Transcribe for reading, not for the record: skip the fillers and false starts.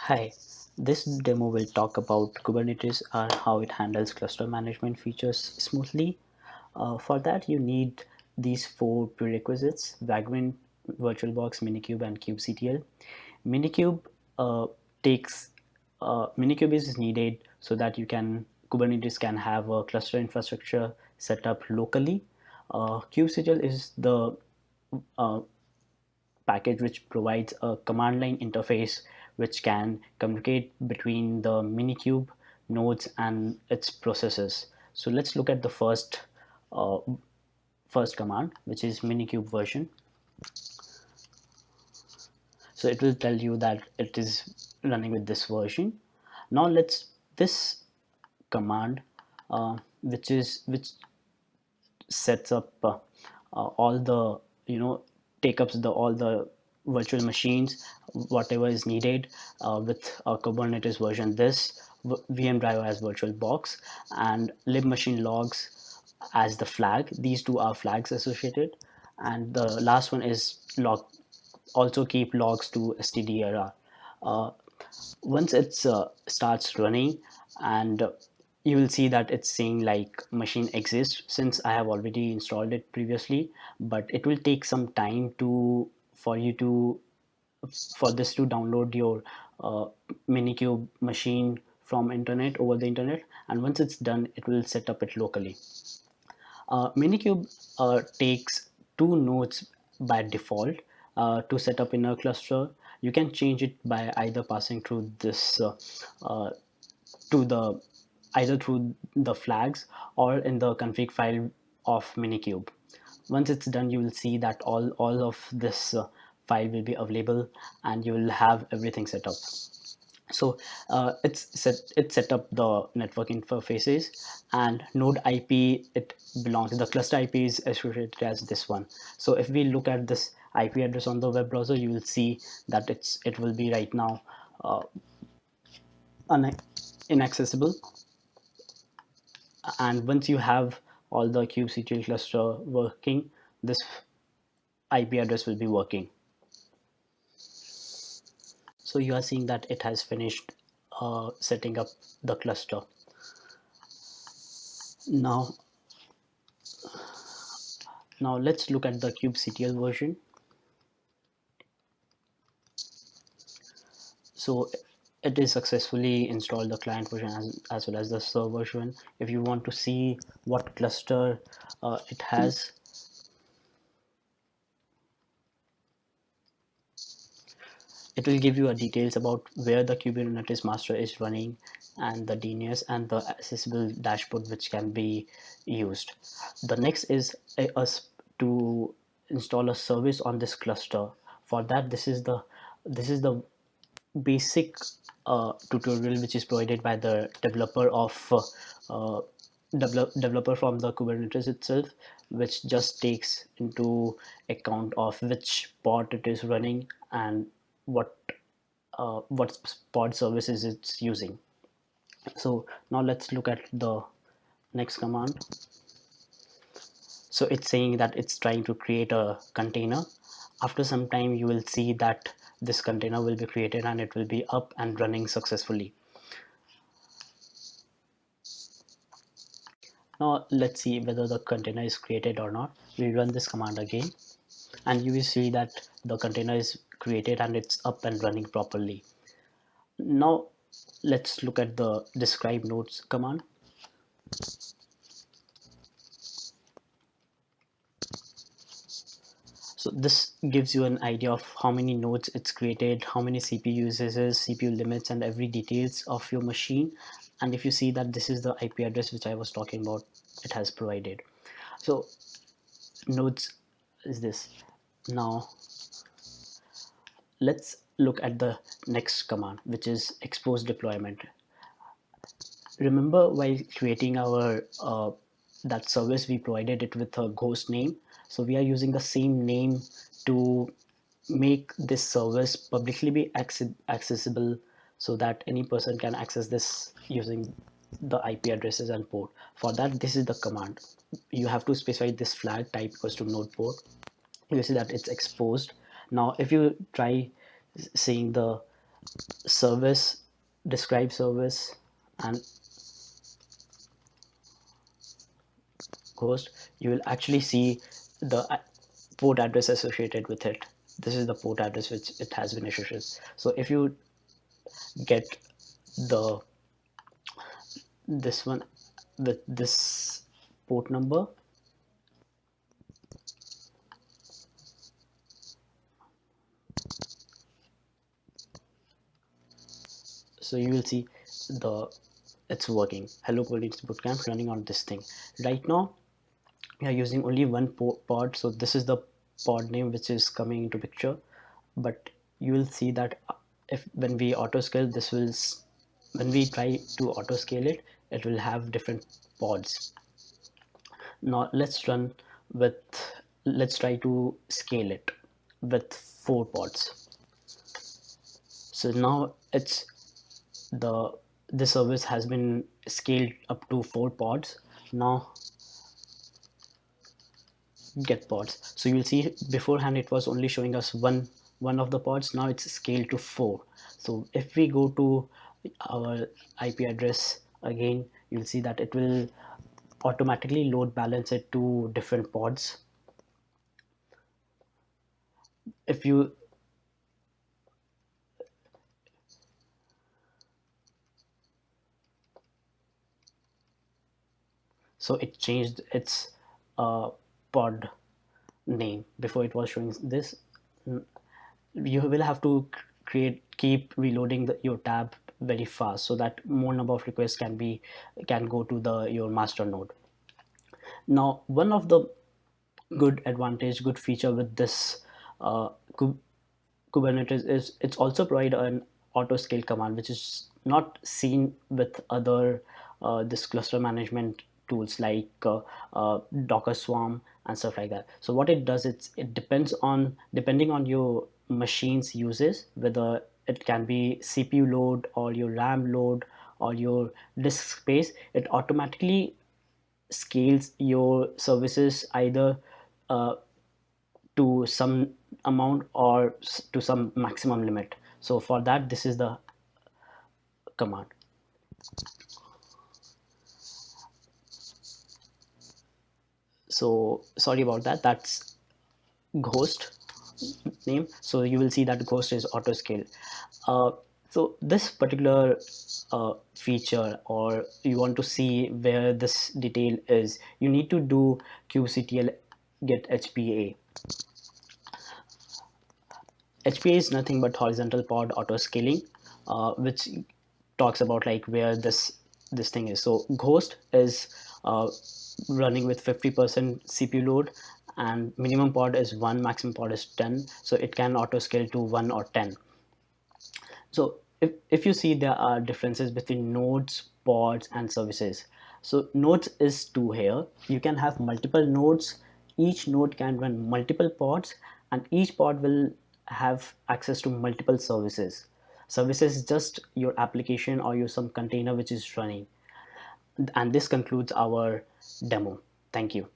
Hi, this demo will talk about Kubernetes and how it handles cluster management features smoothly. For that, you need these four prerequisites: Vagrant, VirtualBox, Minikube, and kubectl. Minikube uh, takes Minikube is needed so that Kubernetes can have a cluster infrastructure set up locally. Kubectl is the uh, package which provides a command line interface which can communicate between the Minikube nodes and its processes. So let's look at the uh, first command, which is Minikube version. So it will tell you that it is running with this version. Now let's this command, which sets up all the take up all the virtual machines, whatever is needed with Kubernetes version. This VM driver as virtual box and lib machine logs as the flag. These two are flags associated, and the last one is log. Also keep logs to stdr. Uh, Once it starts running, and you will see that it's saying like machine exists since I have already installed it previously, but it will take some time to for you to for this to download your uh, Minikube machine from internet over the internet, and once it's done it will set up it locally. Minikube takes two nodes by default to set up in a cluster. You can change it by either passing through this uh, to the either through the flags or in the config file of Minikube. Once it's done, you will see that all of this file will be available, and you will have everything set up. So it's set up the network interfaces, and node IP, it belongs, the cluster IP is associated as this one. So if we look at this IP address on the web browser, you will see that it will be right now uh, inaccessible. And once you have all the kubectl cluster working, this IP address will be working. So you are seeing that it has finished setting up the cluster. Now let's look at the kubectl version. So it is successfully installed the client version as well as the server version. If you want to see what cluster it has, it will give you a details about where the Kubernetes master is running and the DNS and the accessible dashboard which can be used. The next is us to install a service on this cluster. For that, this is the basic tutorial which is provided by the uh, developer from the Kubernetes itself, which just takes into account of which pod it is running and what what pod services it's using. So now let's look at the next command. So it's saying that it's trying to create a container. After some time you will see that this container will be created and it will be up and running successfully. Now let's see whether the container is created or not. We run this command again, and you will see that the container is created and it's up and running properly. Now let's look at the describe nodes command. So this gives you an idea of how many nodes it's created, how many CPU uses, CPU limits, and every details of your machine. And if you see that this is the IP address which I was talking about, it has provided. So nodes is this. Now let's look at the next command, which is expose deployment. Remember, while creating our that service, we provided it with a ghost name. So we are using the same name to make this service publicly be accessible, so that any person can access this using the IP addresses and port. For that, this is the command. You have to specify this flag type equals to node port. You see that it's exposed. Now if you try saying the service, describe service, and host, you will actually see the port address associated with it. This is the port address which it has been associated. So if you get the this one with this port number, so you will see the it's working. Hello Kubernetes Bootcamp running on this thing. Right now we are using only one pod, so this is the pod name which is coming into picture. But you will see that if when we auto scale, this will when we try to auto scale it, it will have different pods. Now with let's try to scale it with 4 pods. So now it's the this service has been scaled up to 4 pods. Now get pods. So you'll see beforehand it was only showing us one of the pods. Now it's scaled to 4. So if we go to our IP address again, you'll see that it will automatically load balance it to different pods. If you so it changed its pod name. Before it was showing this, you will have to keep reloading your tab very fast so that more number of requests can go to the your master node. Now one of the good feature with this uh, Kubernetes is it's also provide an auto scale command, which is not seen with other this cluster management tools like Docker Swarm and stuff like that. So what it does, it depending on your machine's uses, whether it can be CPU load or your RAM load or your disk space, it automatically scales your services either uh, to some amount or to some maximum limit. So for that, this is the command. So sorry about that. That's ghost name. So you will see that ghost is auto scale. So this particular feature, or you want to see where this detail is, you need to do kubectl get hpa. HPA is nothing but horizontal pod auto scaling, which talks about like where this thing is. So Ghost is running with 50% CPU load, and minimum pod is 1, maximum pod is 10. So it can auto scale to 1 or 10. So if you see, there are differences between nodes, pods, and services. So nodes is 2 here. You can have multiple nodes. Each node can run multiple pods, and each pod will have access to multiple services. Services is just your application or your some container which is running. And this concludes our demo. Thank you.